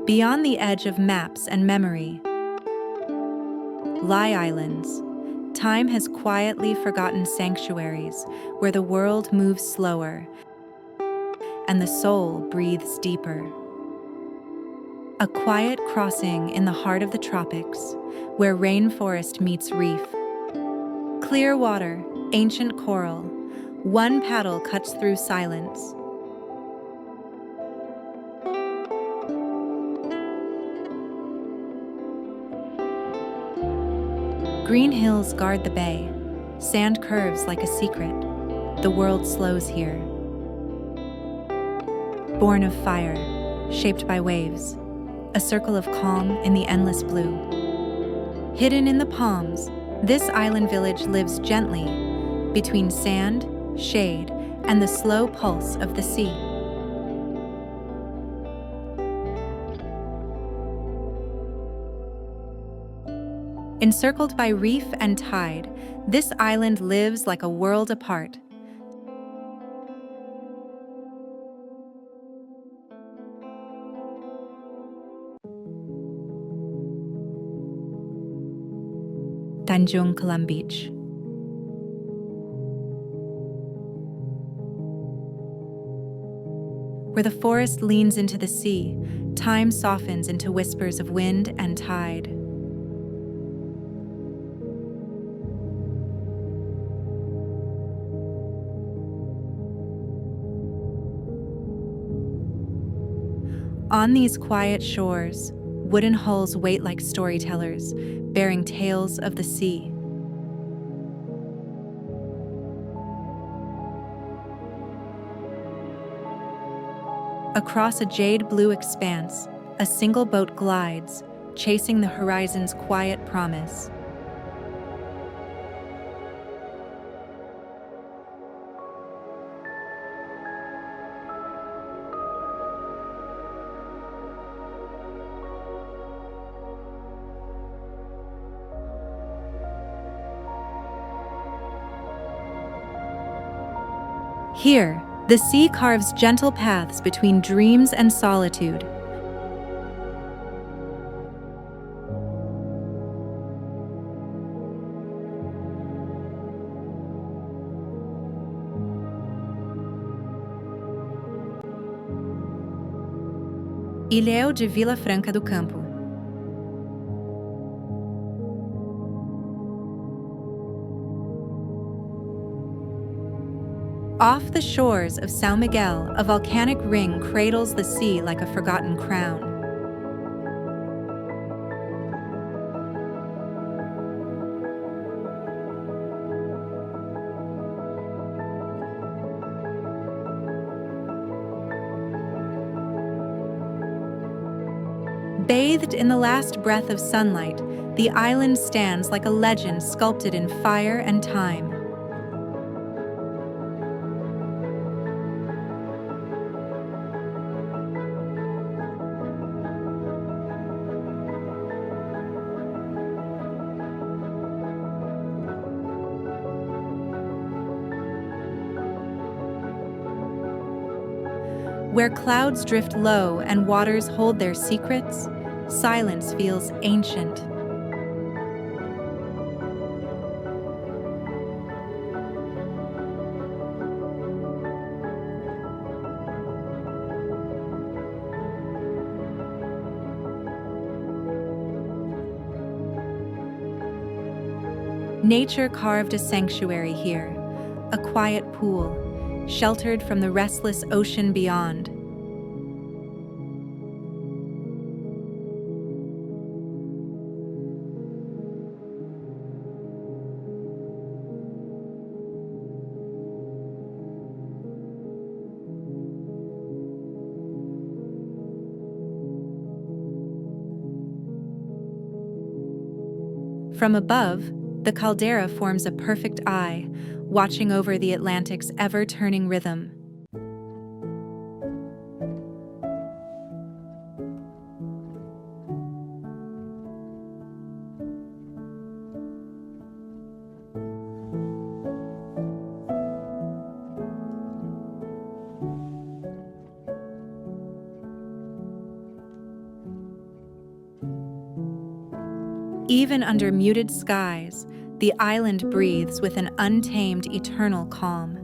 Beyond the edge of maps and memory lie islands. Time has quietly forgotten sanctuaries where the world moves slower and the soul breathes deeper. A quiet crossing in the heart of the tropics, where rainforest meets reef. Clear water, ancient coral, one paddle cuts through silence. Green hills guard the bay, sand curves like a secret. The world slows here. Born of fire, shaped by waves, a circle of calm in the endless blue. Hidden in the palms, this island village lives gently between sand, shade, and the slow pulse of the sea. Encircled by reef and tide, this island lives like a world apart. Tanjung Kelam Beach. Where the forest leans into the sea, time softens into whispers of wind and tide. On these quiet shores, wooden hulls wait like storytellers, bearing tales of the sea. Across a jade-blue expanse, a single boat glides, chasing the horizon's quiet promise. Here, the sea carves gentle paths between dreams and solitude. Ilhéu de Vila Franca do Campo. Off the shores of San Miguel, a volcanic ring cradles the sea like a forgotten crown. Bathed in the last breath of sunlight, the island stands like a legend sculpted in fire and time. Where clouds drift low and waters hold their secrets, silence feels ancient. Nature carved a sanctuary here, a quiet pool, sheltered from the restless ocean beyond. From above, the caldera forms a perfect eye, watching over the Atlantic's ever-turning rhythm. Even under muted skies, the island breathes with an untamed, eternal calm.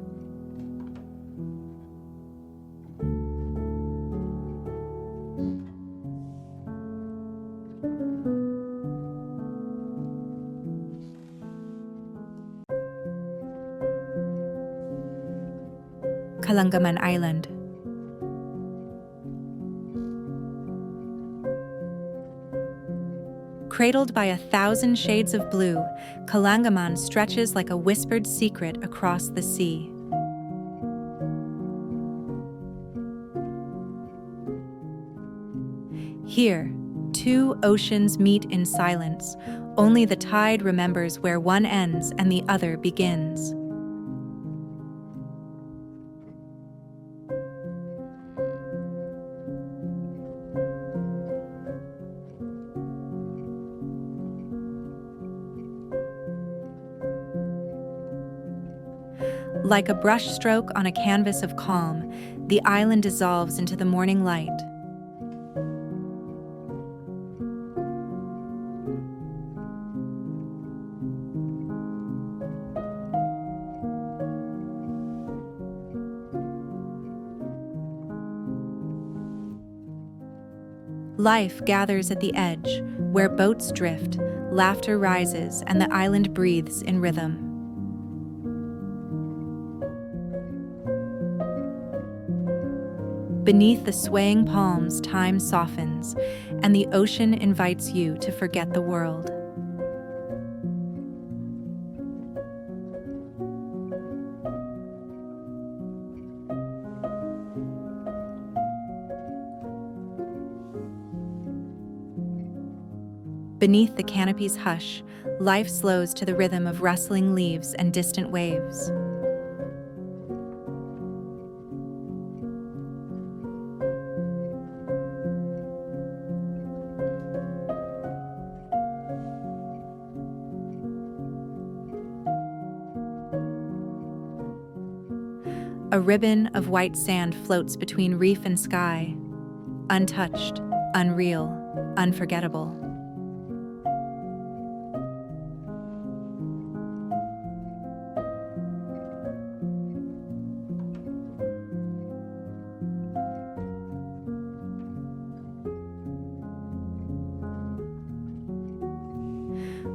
Kalanggaman Island. Cradled by 1,000 shades of blue, Kalangaman stretches like a whispered secret across the sea. Here, two oceans meet in silence. Only the tide remembers where one ends and the other begins. Like a brushstroke on a canvas of calm, the island dissolves into the morning light. Life gathers at the edge, where boats drift, laughter rises, and the island breathes in rhythm. Beneath the swaying palms, time softens, and the ocean invites you to forget the world. Beneath the canopy's hush, life slows to the rhythm of rustling leaves and distant waves. A ribbon of white sand floats between reef and sky, untouched, unreal, unforgettable.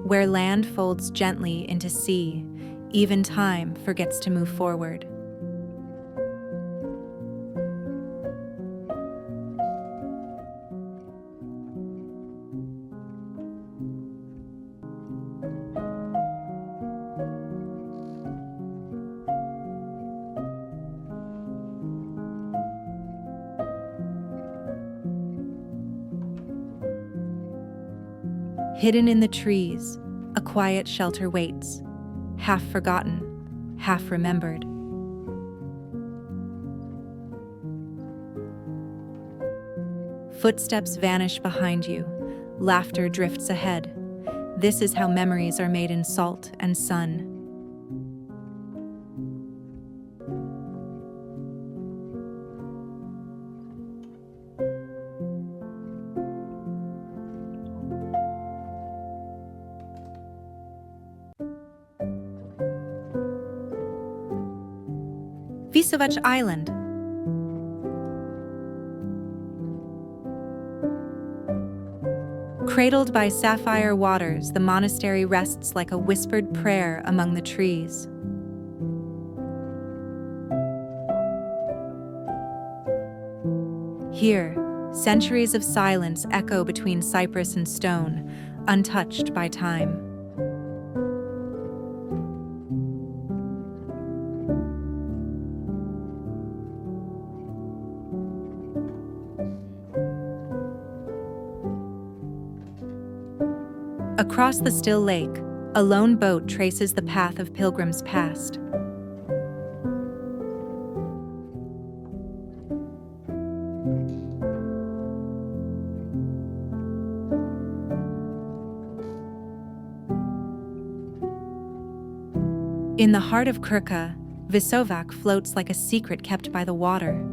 Where land folds gently into sea, even time forgets to move forward. Hidden in the trees, a quiet shelter waits, half forgotten, half remembered. Footsteps vanish behind you, laughter drifts ahead. This is how memories are made in salt and sun. Visovac Island. Cradled by sapphire waters, the monastery rests like a whispered prayer among the trees. Here, centuries of silence echo between cypress and stone, untouched by time. Across the still lake, a lone boat traces the path of pilgrims past. In the heart of Krka, Visovac floats like a secret kept by the water.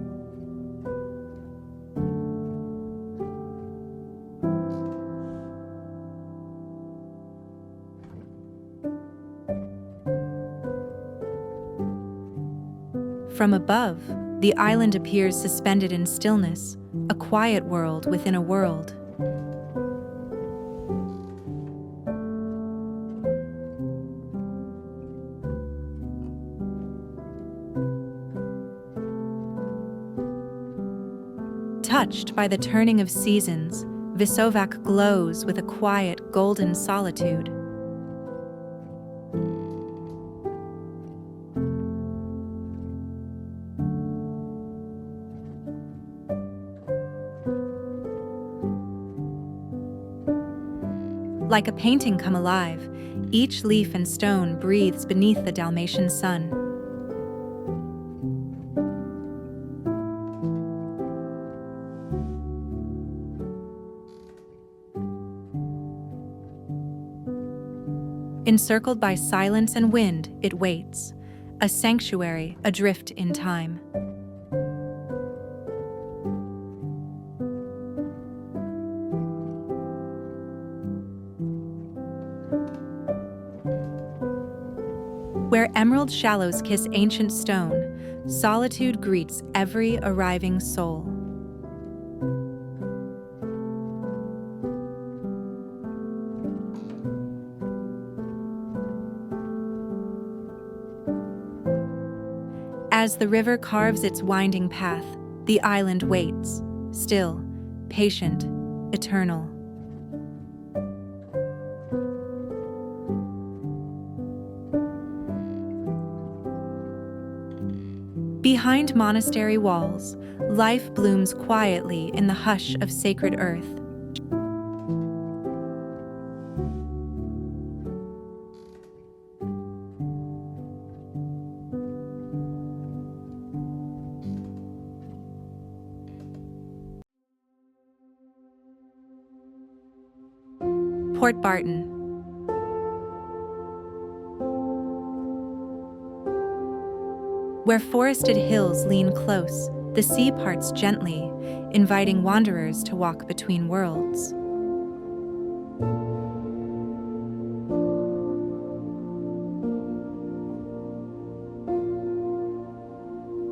From above, the island appears suspended in stillness, a quiet world within a world. Touched by the turning of seasons, Visovac glows with a quiet, golden solitude. Like a painting come alive, each leaf and stone breathes beneath the Dalmatian sun. Encircled by silence and wind, it waits, a sanctuary adrift in time. Where emerald shallows kiss ancient stone, solitude greets every arriving soul. As the river carves its winding path, the island waits, still, patient, eternal. Behind monastery walls, life blooms quietly in the hush of sacred earth. Port Barton. Where forested hills lean close, the sea parts gently, inviting wanderers to walk between worlds.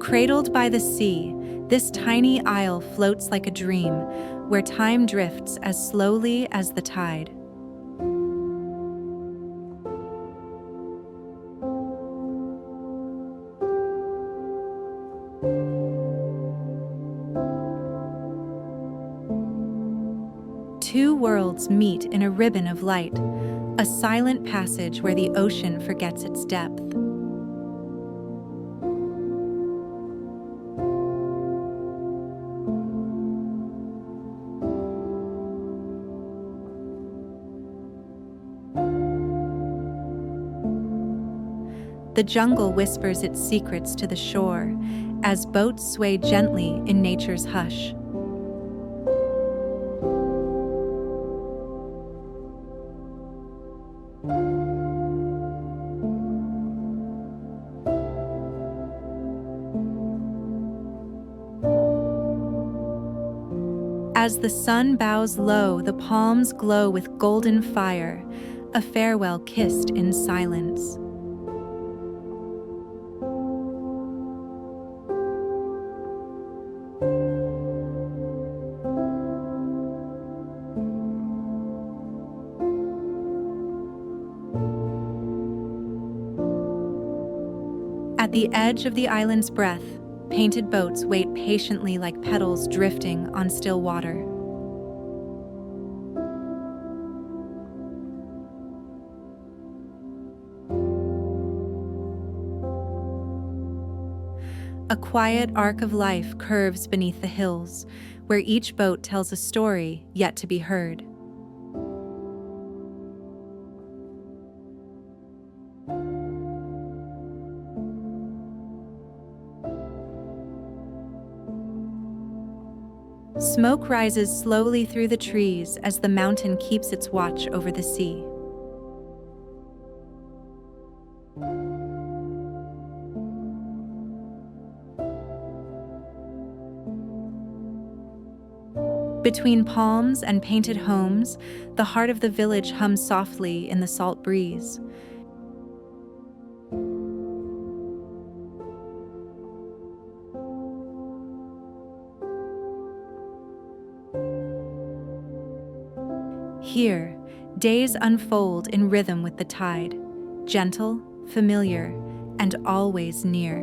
Cradled by the sea, this tiny isle floats like a dream, where time drifts as slowly as the tide. Two worlds meet in a ribbon of light, a silent passage where the ocean forgets its depth. The jungle whispers its secrets to the shore, as boats sway gently in nature's hush. As the sun bows low, the palms glow with golden fire, a farewell kissed in silence. At the edge of the island's breath, painted boats wait patiently like petals drifting on still water. A quiet arc of life curves beneath the hills, where each boat tells a story yet to be heard. Smoke rises slowly through the trees as the mountain keeps its watch over the sea. Between palms and painted homes, the heart of the village hums softly in the salt breeze. Here, days unfold in rhythm with the tide, gentle, familiar, and always near.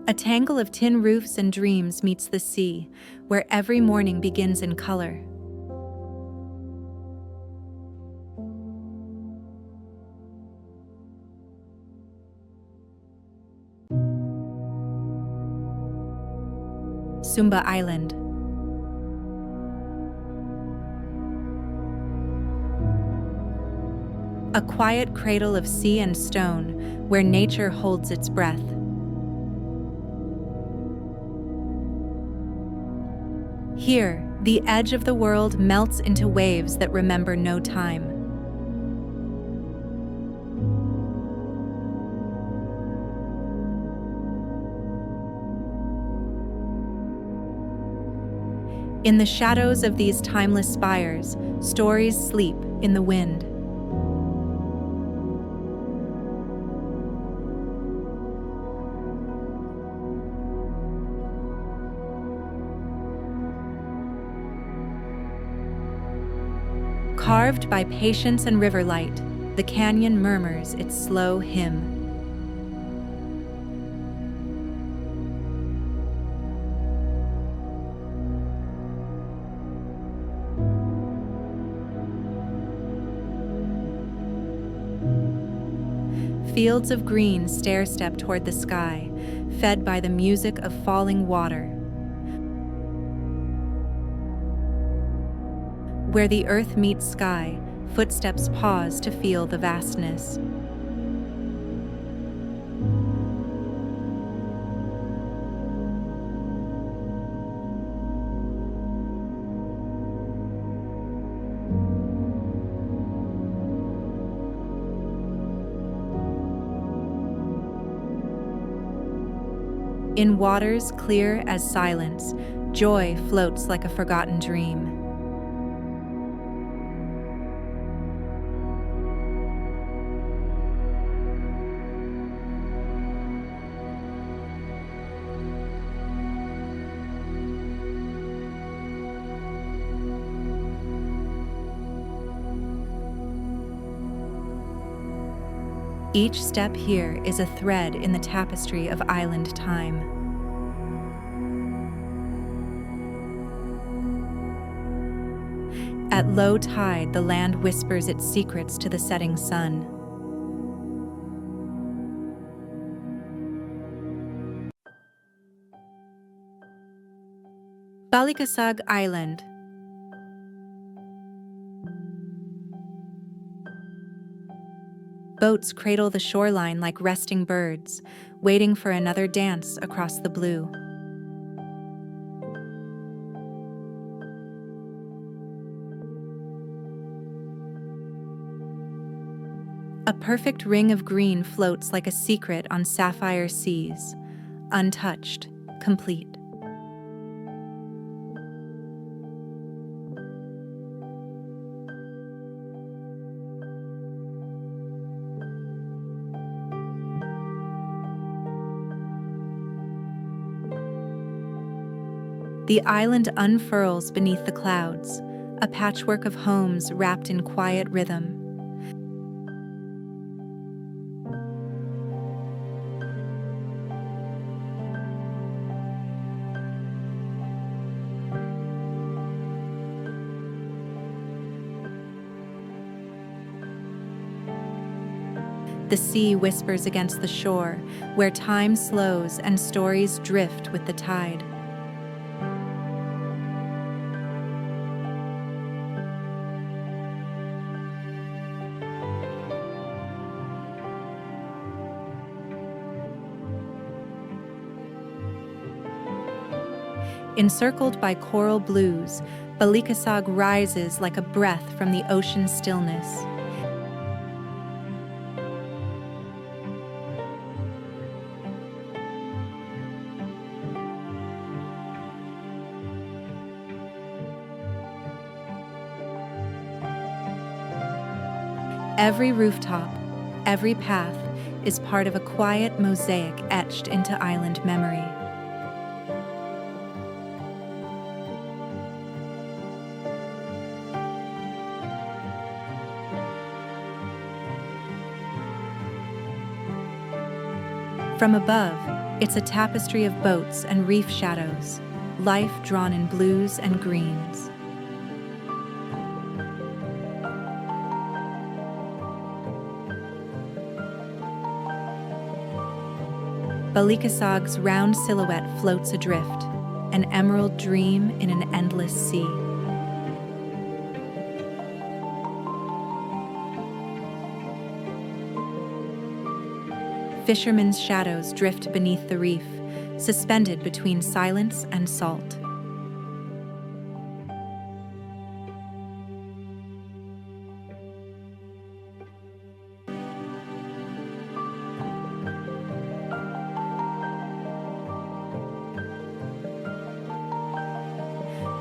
A tangle of tin roofs and dreams meets the sea, where every morning begins in color. Sumba Island. A quiet cradle of sea and stone, where nature holds its breath. Here, the edge of the world melts into waves that remember no time. In the shadows of these timeless spires, stories sleep in the wind. Carved by patience and river light, the canyon murmurs its slow hymn. Fields of green stair-step toward the sky, fed by the music of falling water. Where the earth meets sky, footsteps pause to feel the vastness. In waters clear as silence, joy floats like a forgotten dream. Each step here is a thread in the tapestry of island time. At low tide, the land whispers its secrets to the setting sun. Balicasag Island. Boats cradle the shoreline like resting birds, waiting for another dance across the blue. A perfect ring of green floats like a secret on sapphire seas, untouched, complete. The island unfurls beneath the clouds, a patchwork of homes wrapped in quiet rhythm. The sea whispers against the shore, where time slows and stories drift with the tide. Encircled by coral blues, Balicasag rises like a breath from the ocean stillness. Every rooftop, every path is part of a quiet mosaic etched into island memory. From above, it's a tapestry of boats and reef shadows, life drawn in blues and greens. Balicasag's round silhouette floats adrift, an emerald dream in an endless sea. Fishermen's shadows drift beneath the reef, suspended between silence and salt.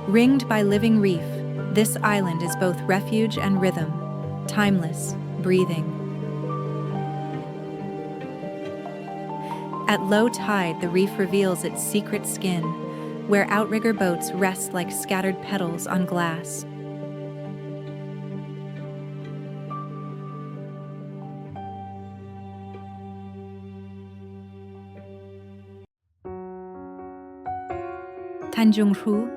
Ringed by living reef, this island is both refuge and rhythm, timeless, breathing. At low tide, the reef reveals its secret skin, where outrigger boats rest like scattered petals on glass. Tanjung Rhu,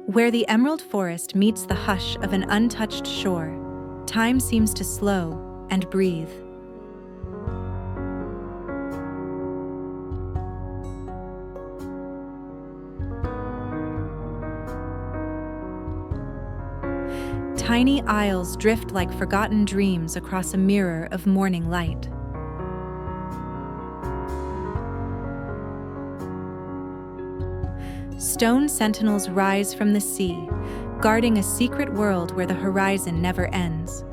where the emerald forest meets the hush of an untouched shore, time seems to slow and breathe. Tiny isles drift like forgotten dreams across a mirror of morning light. Stone sentinels rise from the sea, guarding a secret world where the horizon never ends.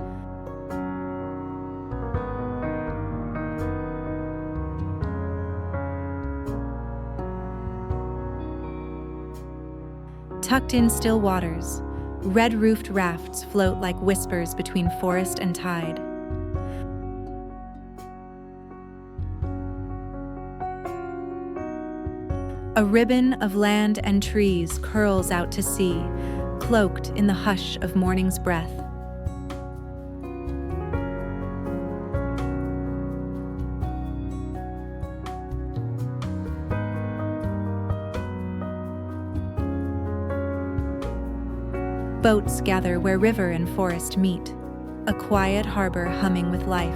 Tucked in still waters, red-roofed rafts float like whispers between forest and tide. A ribbon of land and trees curls out to sea, cloaked in the hush of morning's breath. Boats gather where river and forest meet, a quiet harbor humming with life.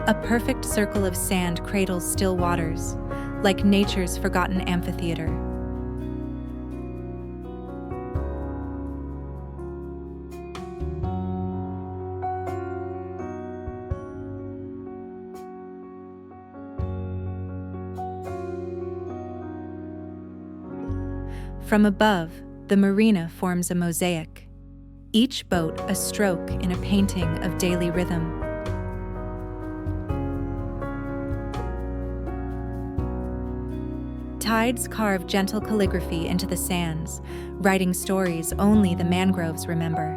A perfect circle of sand cradles still waters, like nature's forgotten amphitheater. From above, the marina forms a mosaic, each boat a stroke in a painting of daily rhythm. Tides carve gentle calligraphy into the sands, writing stories only the mangroves remember.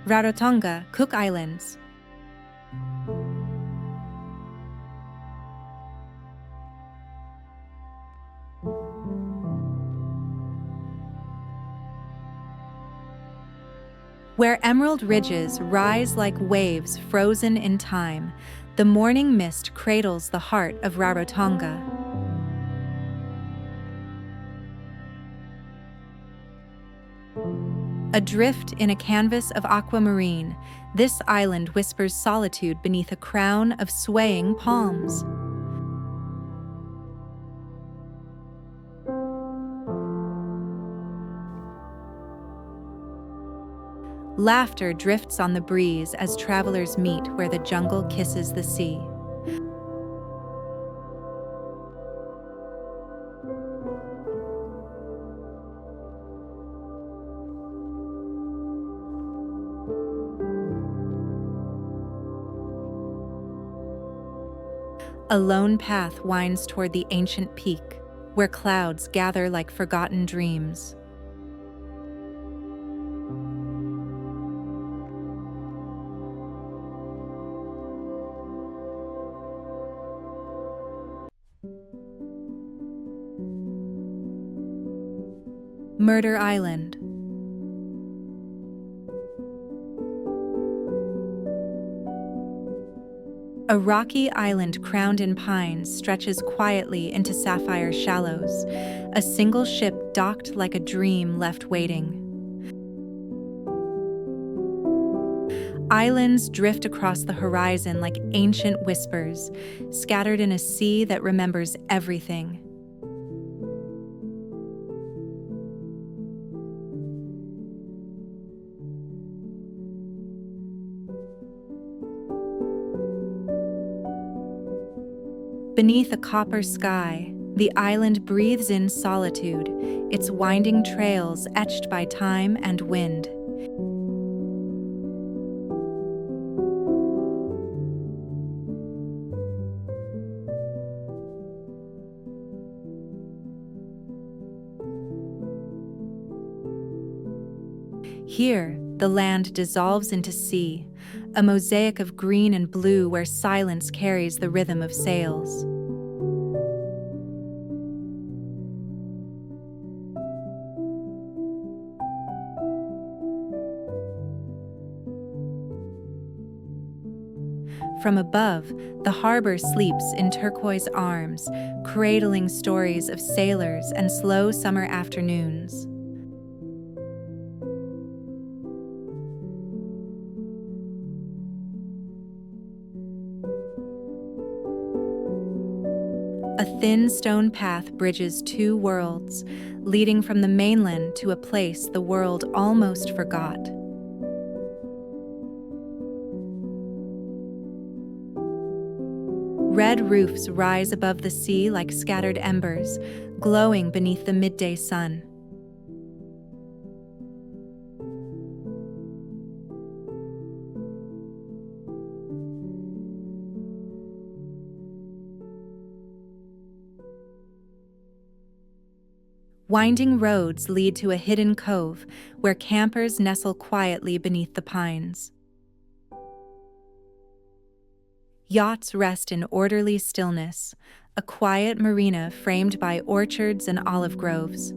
Rarotonga, Cook Islands. Where emerald ridges rise like waves frozen in time, the morning mist cradles the heart of Rarotonga. Adrift in a canvas of aquamarine, this island whispers solitude beneath a crown of swaying palms. Laughter drifts on the breeze as travelers meet where the jungle kisses the sea. A lone path winds toward the ancient peak, where clouds gather like forgotten dreams. Murter Island. A rocky island crowned in pines stretches quietly into sapphire shallows, a single ship docked like a dream left waiting. Islands drift across the horizon like ancient whispers, scattered in a sea that remembers everything. Beneath a copper sky, the island breathes in solitude, its winding trails etched by time and wind. Here, the land dissolves into sea, a mosaic of green and blue where silence carries the rhythm of sails. From above, the harbor sleeps in turquoise arms, cradling stories of sailors and slow summer afternoons. A thin stone path bridges two worlds, leading from the mainland to a place the world almost forgot. Red roofs rise above the sea like scattered embers, glowing beneath the midday sun. Winding roads lead to a hidden cove where campers nestle quietly beneath the pines. Yachts rest in orderly stillness, a quiet marina framed by orchards and olive groves.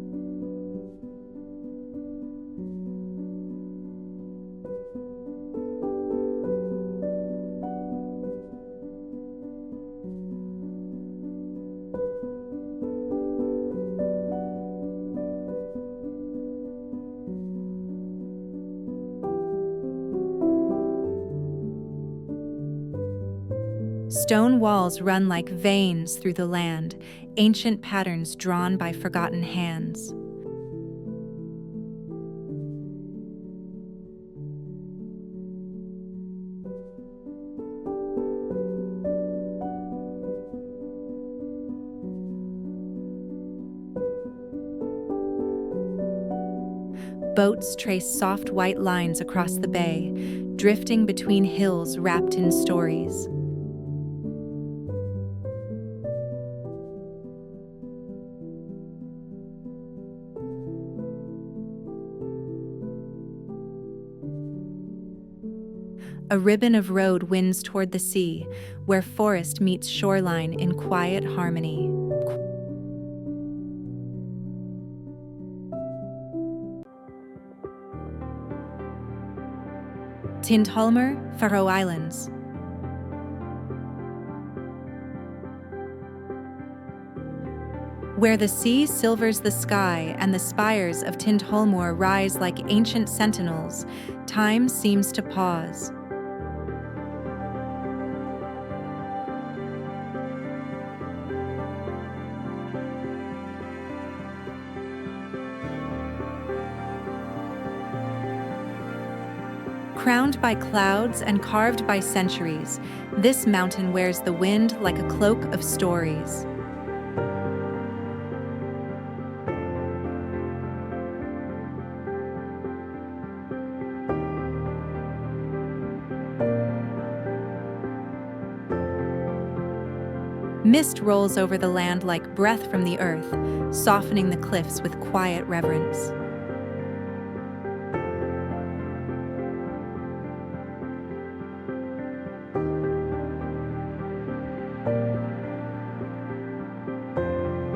Stone walls run like veins through the land, ancient patterns drawn by forgotten hands. Boats trace soft white lines across the bay, drifting between hills wrapped in stories. A ribbon of road winds toward the sea, where forest meets shoreline in quiet harmony. Tindhólmur, Faroe Islands. Where the sea silvers the sky and the spires of Tindhólmur rise like ancient sentinels, time seems to pause. Crowned by clouds and carved by centuries, this mountain wears the wind like a cloak of stories. Mist rolls over the land like breath from the earth, softening the cliffs with quiet reverence.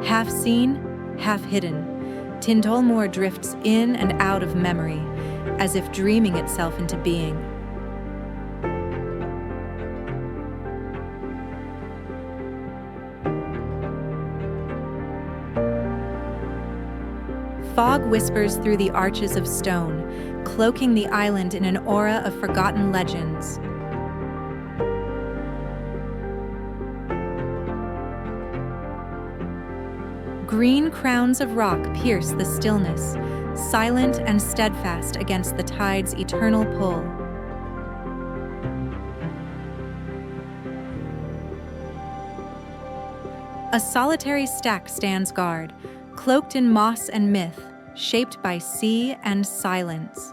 Half seen, half hidden, Tindolmor drifts in and out of memory, as if dreaming itself into being. Fog whispers through the arches of stone, cloaking the island in an aura of forgotten legends. Green crowns of rock pierce the stillness, silent and steadfast against the tide's eternal pull. A solitary stack stands guard, cloaked in moss and myth, shaped by sea and silence.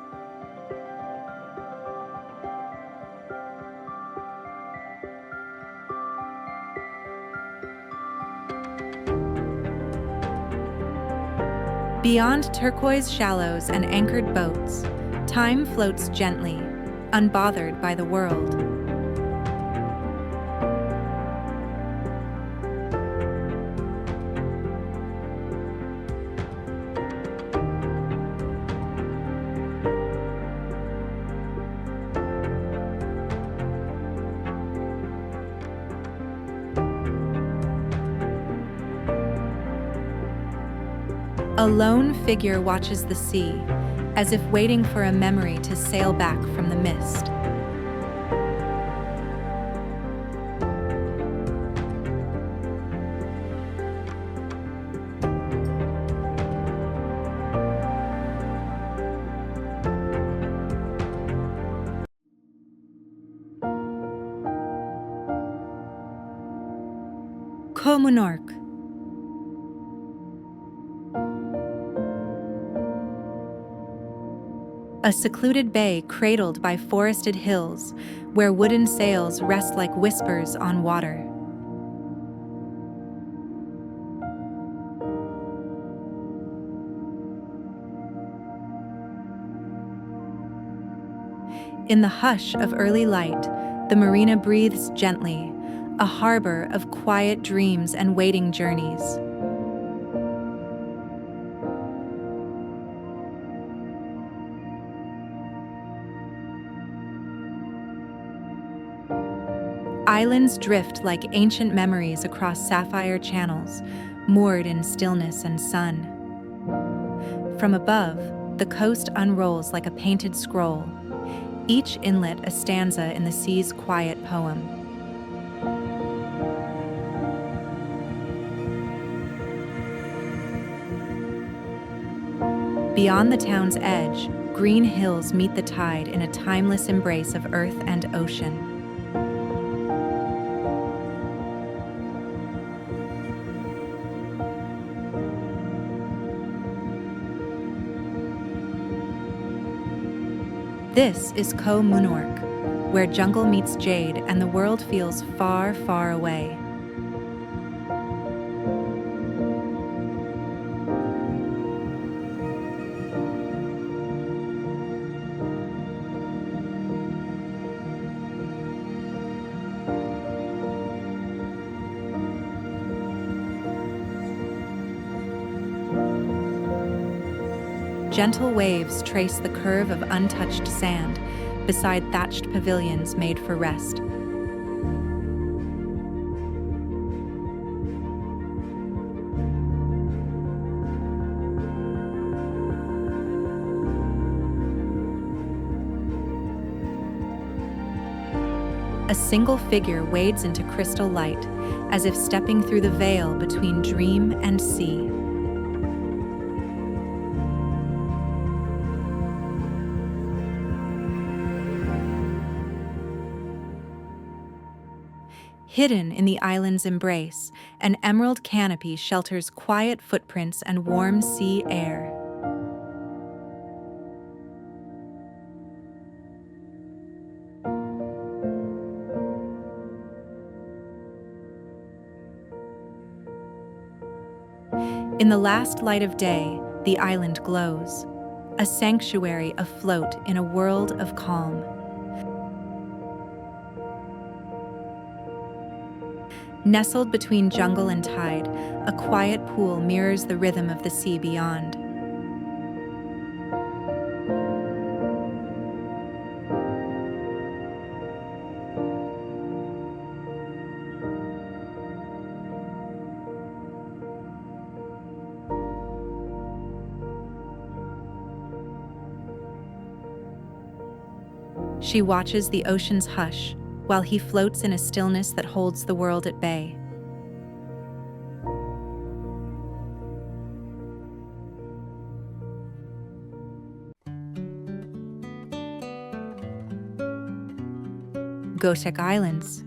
Beyond turquoise shallows and anchored boats, time floats gently, unbothered by the world. A lone figure watches the sea, as if waiting for a memory to sail back from the mist. Koh Munnork. A secluded bay cradled by forested hills, where wooden sails rest like whispers on water. In the hush of early light, the marina breathes gently, a harbor of quiet dreams and waiting journeys. Islands drift like ancient memories across sapphire channels, moored in stillness and sun. From above, the coast unrolls like a painted scroll, each inlet a stanza in the sea's quiet poem. Beyond the town's edge, green hills meet the tide in a timeless embrace of earth and ocean. This is Koh Munnork, where jungle meets jade and the world feels far, far away. Gentle waves trace the curve of untouched sand beside thatched pavilions made for rest. A single figure wades into crystal light, as if stepping through the veil between dream and sea. Hidden in the island's embrace, an emerald canopy shelters quiet footprints and warm sea air. In the last light of day, the island glows, a sanctuary afloat in a world of calm. Nestled between jungle and tide, a quiet pool mirrors the rhythm of the sea beyond. She watches the ocean's hush, while he floats in a stillness that holds the world at bay. Gocek Islands.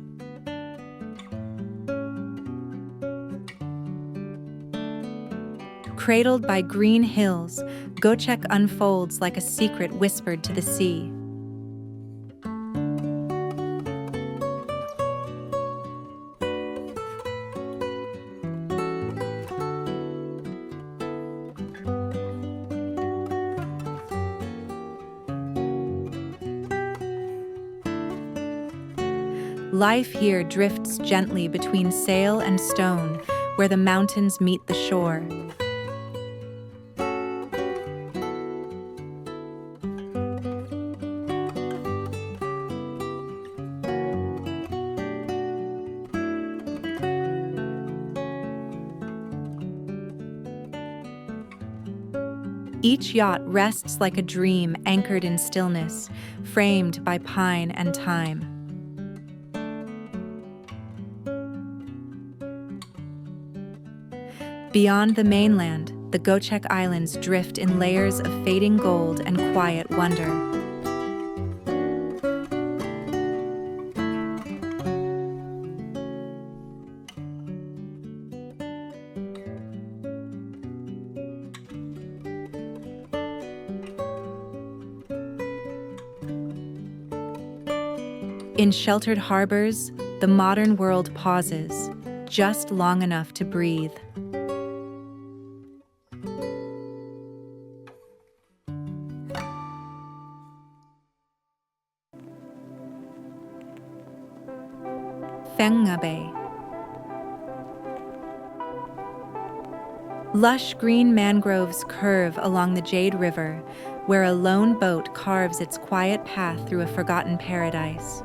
Cradled by green hills, Gocek unfolds like a secret whispered to the sea. Life here drifts gently between sail and stone, where the mountains meet the shore. Each yacht rests like a dream anchored in stillness, framed by pine and time. Beyond the mainland, the Gocek Islands drift in layers of fading gold and quiet wonder. In sheltered harbors, the modern world pauses, just long enough to breathe. Phang Nga Bay. Lush green mangroves curve along the Jade River, where a lone boat carves its quiet path through a forgotten paradise.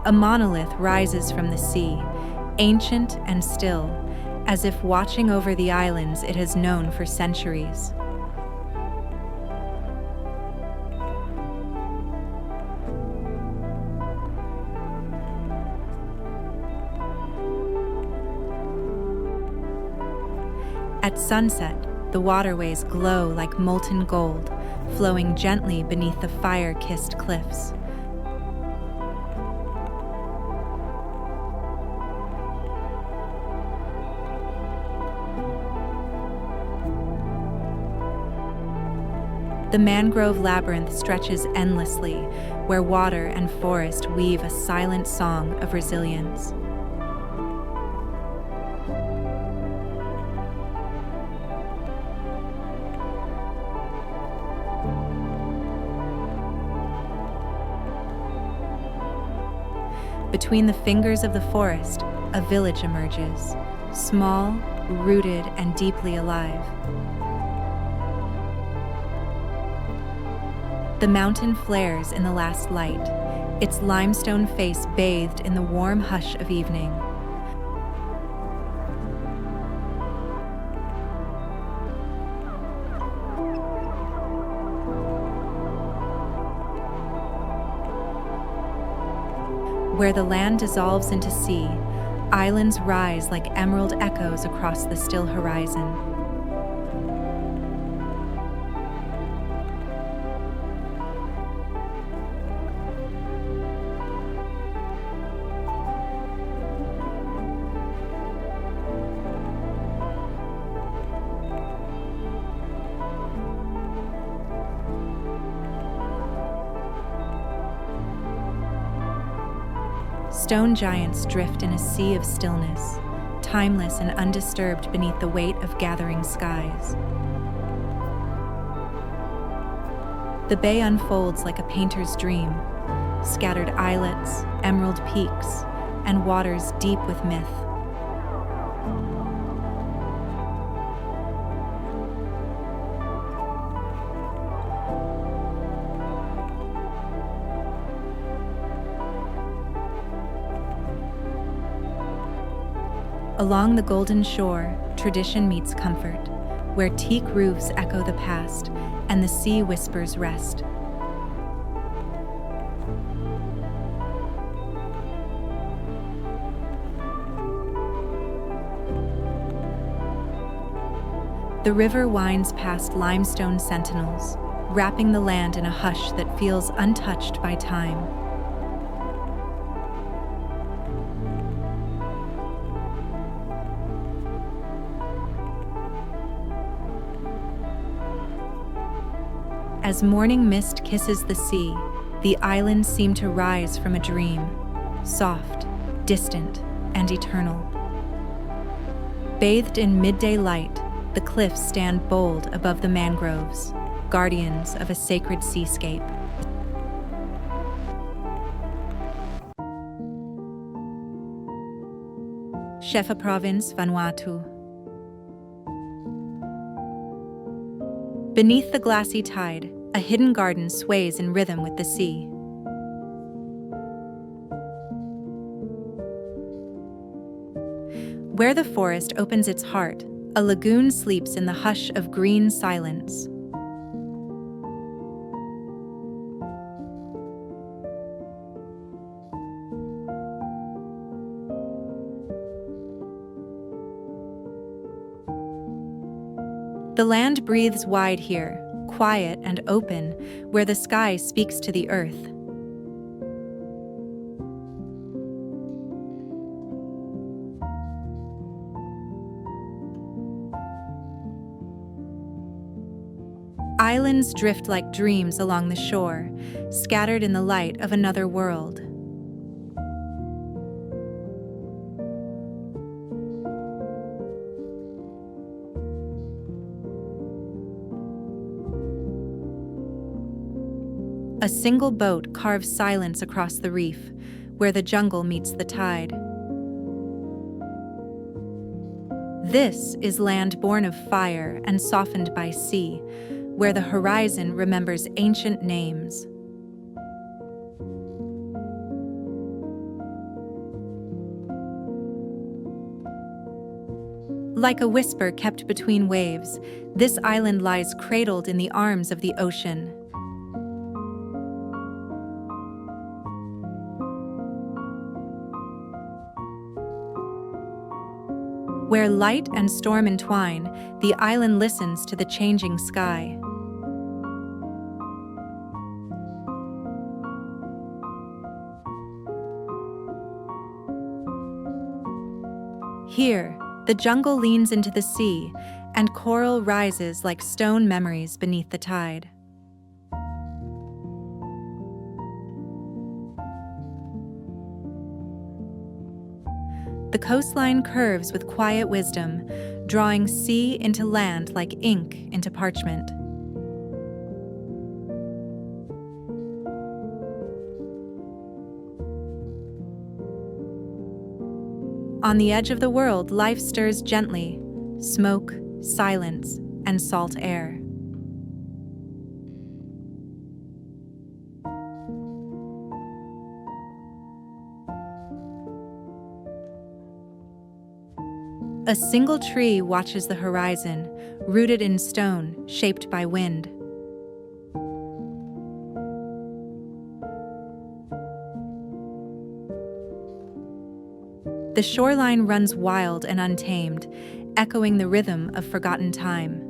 A monolith rises from the sea, ancient and still, as if watching over the islands it has known for centuries. At sunset, the waterways glow like molten gold, flowing gently beneath the fire-kissed cliffs. The mangrove labyrinth stretches endlessly, where water and forest weave a silent song of resilience. Between the fingers of the forest, a village emerges, small, rooted, and deeply alive. The mountain flares in the last light, its limestone face bathed in the warm hush of evening. Where the land dissolves into sea, islands rise like emerald echoes across the still horizon. stone giants drift in a sea of stillness, timeless and undisturbed beneath the weight of gathering skies. The bay unfolds like a painter's dream, scattered islets, emerald peaks, and waters deep with myth. Along the golden shore, tradition meets comfort, where teak roofs echo the past and the sea whispers rest. The river winds past limestone sentinels, wrapping the land in a hush that feels untouched by time. As morning mist kisses the sea, the islands seem to rise from a dream, soft, distant, and eternal. Bathed in midday light, the cliffs stand bold above the mangroves, guardians of a sacred seascape. Shefa Province, Vanuatu. Beneath the glassy tide, a hidden garden sways in rhythm with the sea. Where the forest opens its heart, a lagoon sleeps in the hush of green silence. The land breathes wide here, quiet and open, where the sky speaks to the earth. Islands drift like dreams along the shore, scattered in the light of another world. A single boat carves silence across the reef, where the jungle meets the tide. This is land born of fire and softened by sea, where the horizon remembers ancient names. Like a whisper kept between waves, this island lies cradled in the arms of the ocean. Where light and storm entwine, the island listens to the changing sky. Here, the jungle leans into the sea, and coral rises like stone memories beneath the tide. The coastline curves with quiet wisdom, drawing sea into land like ink into parchment. On the edge of the world, life stirs gently, smoke, silence, and salt air. A single tree watches the horizon, rooted in stone, shaped by wind. The shoreline runs wild and untamed, echoing the rhythm of forgotten time.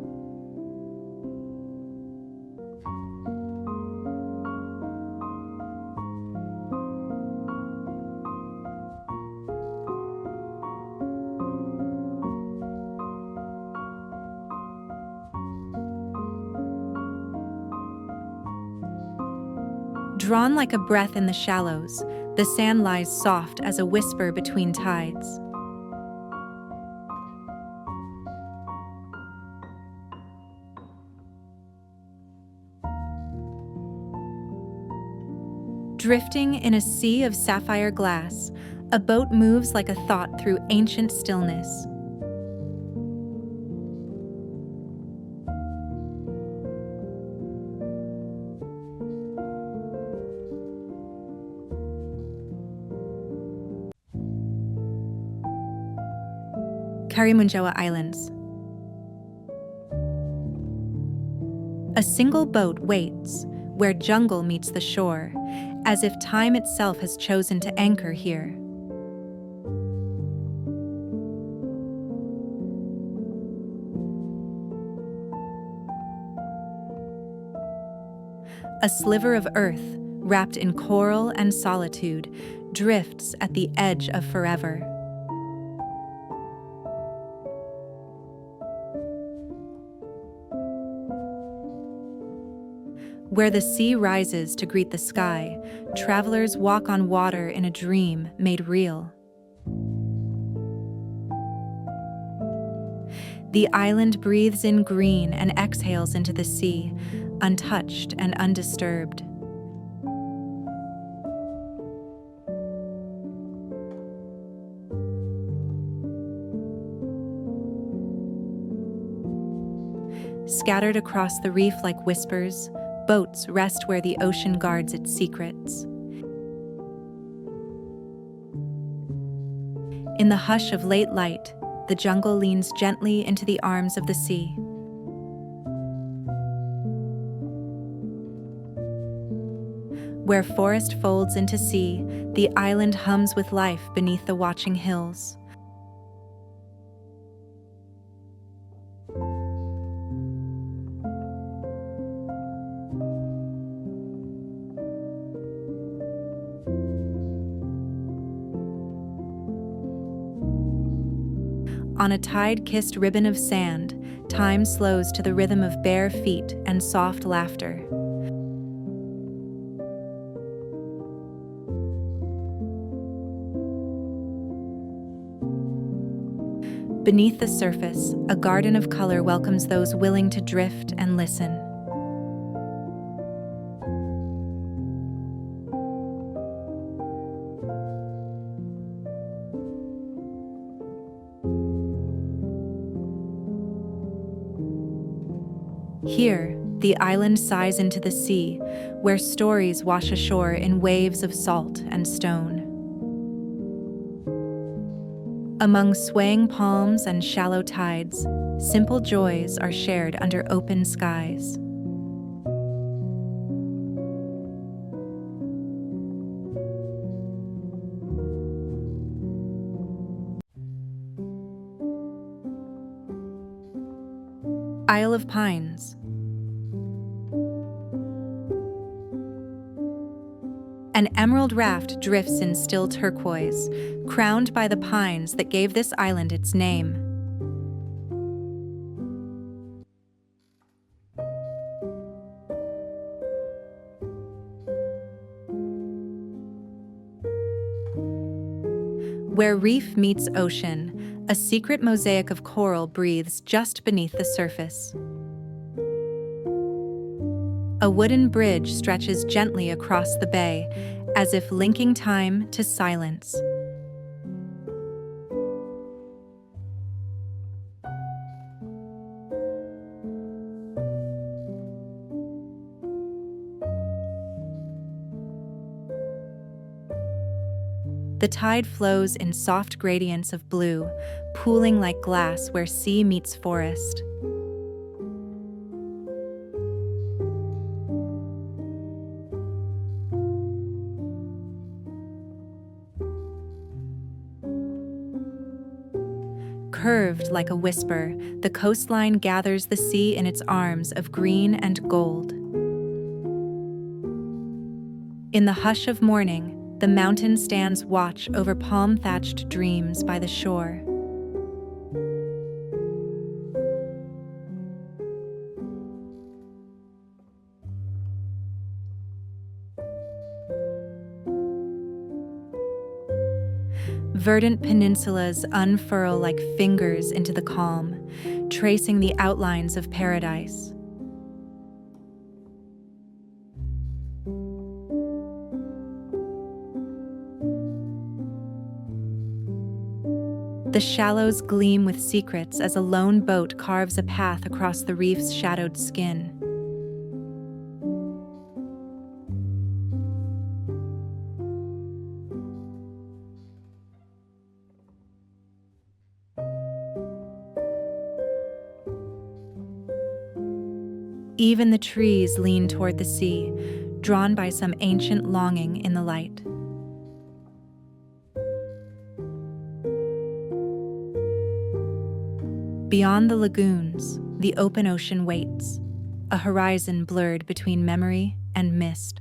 Drawn like a breath in the shallows, the sand lies soft as a whisper between tides. Drifting in a sea of sapphire glass, a boat moves like a thought through ancient stillness. Karimunjawa Islands. A single boat waits where jungle meets the shore, as if time itself has chosen to anchor here. A sliver of earth, wrapped in coral and solitude, drifts at the edge of forever. Where the sea rises to greet the sky, travelers walk on water in a dream made real. The island breathes in green and exhales into the sea, untouched and undisturbed. Scattered across the reef like whispers, boats rest where the ocean guards its secrets. In the hush of late light, the jungle leans gently into the arms of the sea. Where forest folds into sea, the island hums with life beneath the watching hills. On a tide-kissed ribbon of sand, time slows to the rhythm of bare feet and soft laughter. Beneath the surface, a garden of color welcomes those willing to drift and listen. Here, the island sighs into the sea, where stories wash ashore in waves of salt and stone. Among swaying palms and shallow tides, simple joys are shared under open skies. Isle of Pines. An emerald raft drifts in still turquoise, crowned by the pines that gave this island its name. Where reef meets ocean, a secret mosaic of coral breathes just beneath the surface. A wooden bridge stretches gently across the bay, as if linking time to silence. The tide flows in soft gradients of blue, pooling like glass where sea meets forest. Curved like a whisper, the coastline gathers the sea in its arms of green and gold. In the hush of morning, the mountain stands watch over palm-thatched dreams by the shore. Verdant peninsulas unfurl like fingers into the calm, tracing the outlines of paradise. The shallows gleam with secrets as a lone boat carves a path across the reef's shadowed skin. Even the trees lean toward the sea, drawn by some ancient longing in the light. Beyond the lagoons, the open ocean waits, a horizon blurred between memory and mist.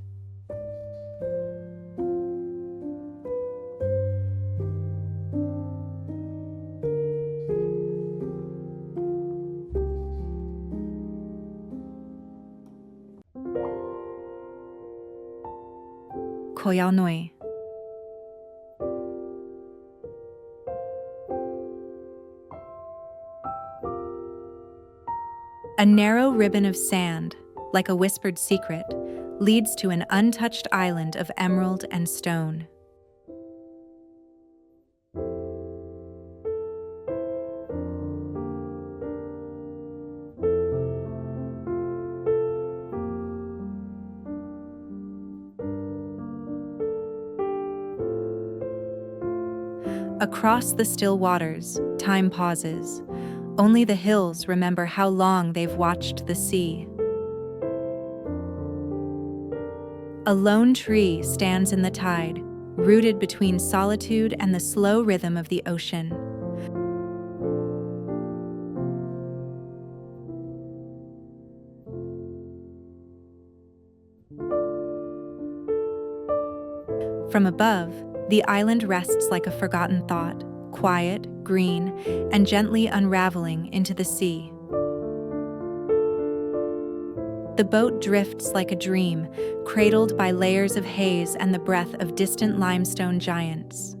Yao Noi. A narrow ribbon of sand, like a whispered secret, leads to an untouched island of emerald and stone. Across the still waters, time pauses. Only the hills remember how long they've watched the sea. A lone tree stands in the tide, rooted between solitude and the slow rhythm of the ocean. From above, the island rests like a forgotten thought, quiet, green, and gently unraveling into the sea. The boat drifts like a dream, cradled by layers of haze and the breath of distant limestone giants.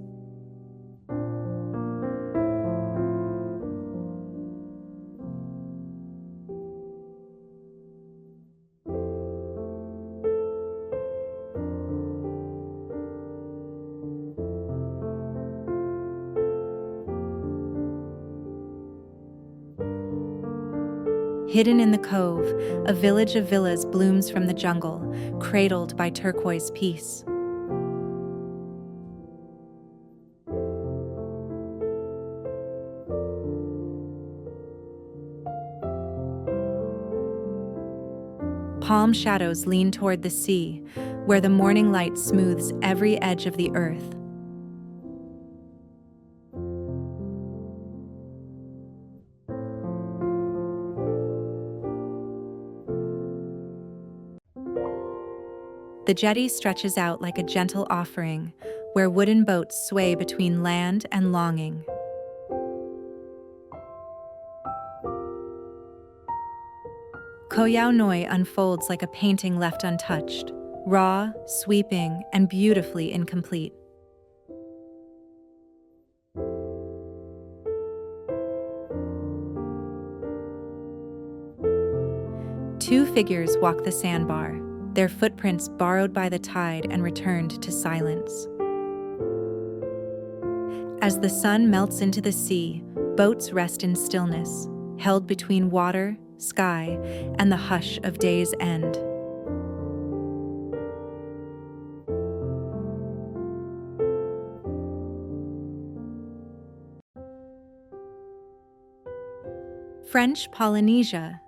Hidden in the cove, a village of villas blooms from the jungle, cradled by turquoise peace. Palm shadows lean toward the sea, where the morning light smooths every edge of the earth. The jetty stretches out like a gentle offering, where wooden boats sway between land and longing. Yao Noi unfolds like a painting left untouched, raw, sweeping, and beautifully incomplete. Two figures walk the sandbar, their footprints borrowed by the tide and returned to silence. As the sun melts into the sea, boats rest in stillness, held between water, sky, and the hush of day's end. French Polynesia.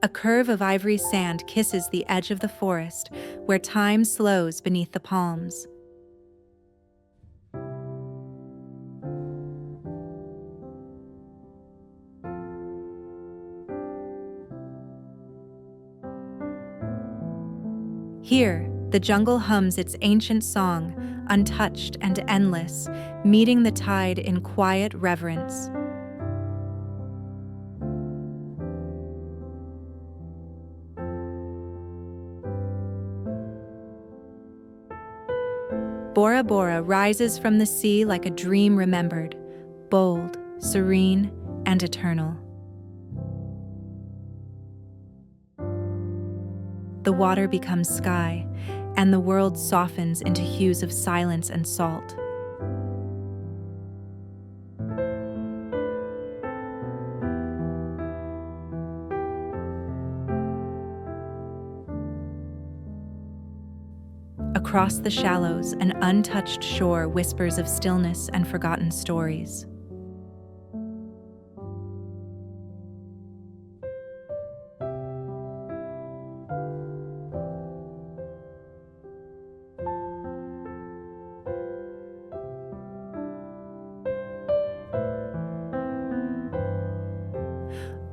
A curve of ivory sand kisses the edge of the forest, where time slows beneath the palms. Here, the jungle hums its ancient song, untouched and endless, meeting the tide in quiet reverence. Bora Bora rises from the sea like a dream remembered, bold, serene, and eternal. The water becomes sky, and the world softens into hues of silence and salt. Across the shallows, an untouched shore whispers of stillness and forgotten stories.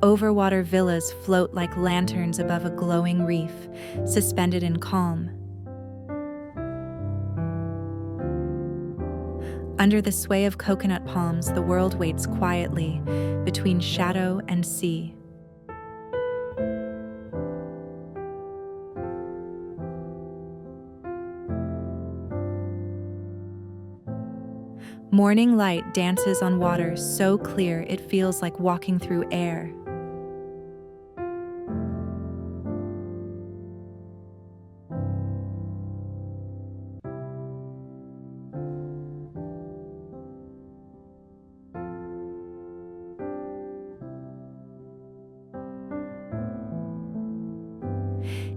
Overwater villas float like lanterns above a glowing reef, suspended in calm. Under the sway of coconut palms, the world waits quietly between shadow and sea. Morning light dances on water so clear it feels like walking through air.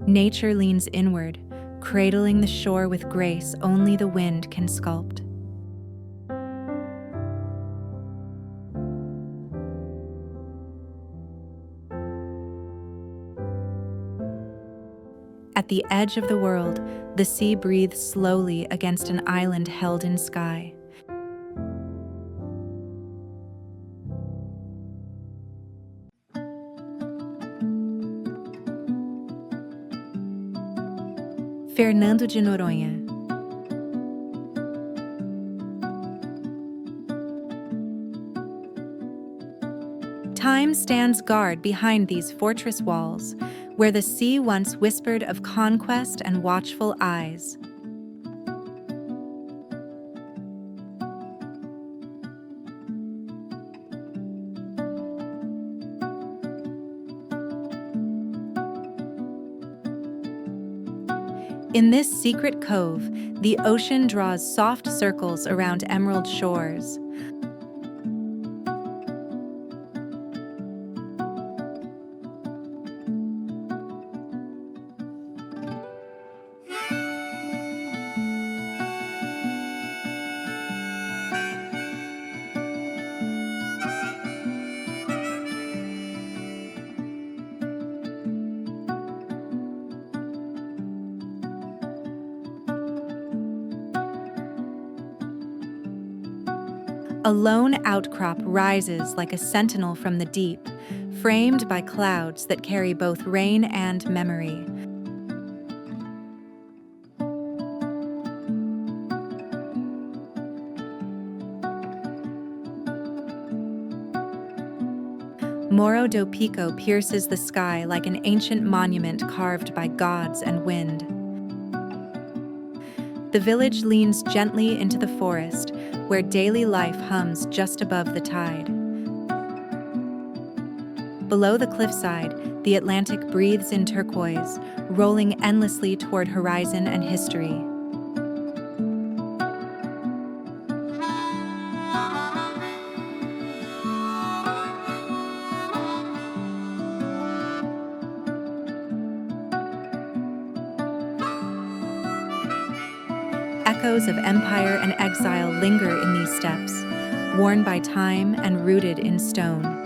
Nature leans inward, cradling the shore with grace only the wind can sculpt. At the edge of the world, the sea breathes slowly against an island held in sky. Fernando de Noronha. Time stands guard behind these fortress walls, where the sea once whispered of conquest and watchful eyes. In this secret cove, the ocean draws soft circles around emerald shores. A lone outcrop rises like a sentinel from the deep, framed by clouds that carry both rain and memory. Morro do Pico pierces the sky like an ancient monument carved by gods and wind. The village leans gently into the forest, where daily life hums just above the tide. Below the cliffside, the Atlantic breathes in turquoise, rolling endlessly toward horizon and history. Echoes of empire and exile linger in these steps, worn by time and rooted in stone.